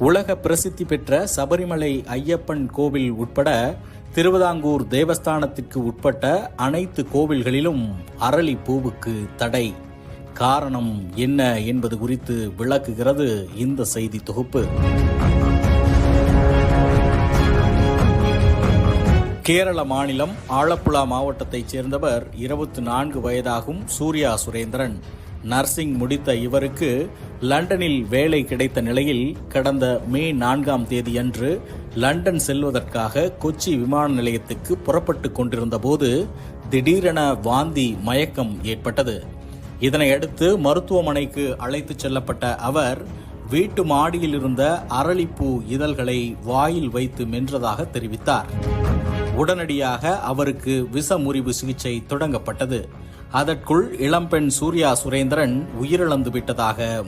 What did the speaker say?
உலக பிரசித்தி பெற்ற சபரிமலை ஐயப்பன் கோவில் உட்பட திருவிதாங்கூர் தேவஸ்தானத்திற்கு உட்பட்ட அனைத்து கோவில்களிலும் அரளி பூவுக்கு தடை. காரணம் என்ன என்பது குறித்து விளக்குகிறது இந்த செய்தி தொகுப்பு. கேரள மாநிலம் ஆலப்புழா மாவட்டத்தைச் சேர்ந்தவர் 24 வயதாகும் சூர்யா சுரேந்திரன். நர்சிங் முடித்த இவருக்கு லண்டனில் வேலை கிடைத்த நிலையில் கடந்த மே 4ஆம் தேதியன்று லண்டன் செல்வதற்காக கொச்சி விமான நிலையத்துக்கு புறப்பட்டுக் கொண்டிருந்த போது திடீரென வாந்தி மயக்கம் ஏற்பட்டது. இதனையடுத்து மருத்துவமனைக்கு அழைத்துச் செல்லப்பட்ட அவர் வீட்டு மாடியில் இருந்த அரளிப்பூ இதழ்களை வாயில் வைத்து மென்றதாக தெரிவித்தார். உடனடியாக அவருக்கு விஷமுறிவு சிகிச்சை தொடங்கப்பட்டது. அதற்குள் இளம்பெண் சூர்யா சுரேந்திரன் உயிரிழந்து விட்டதாக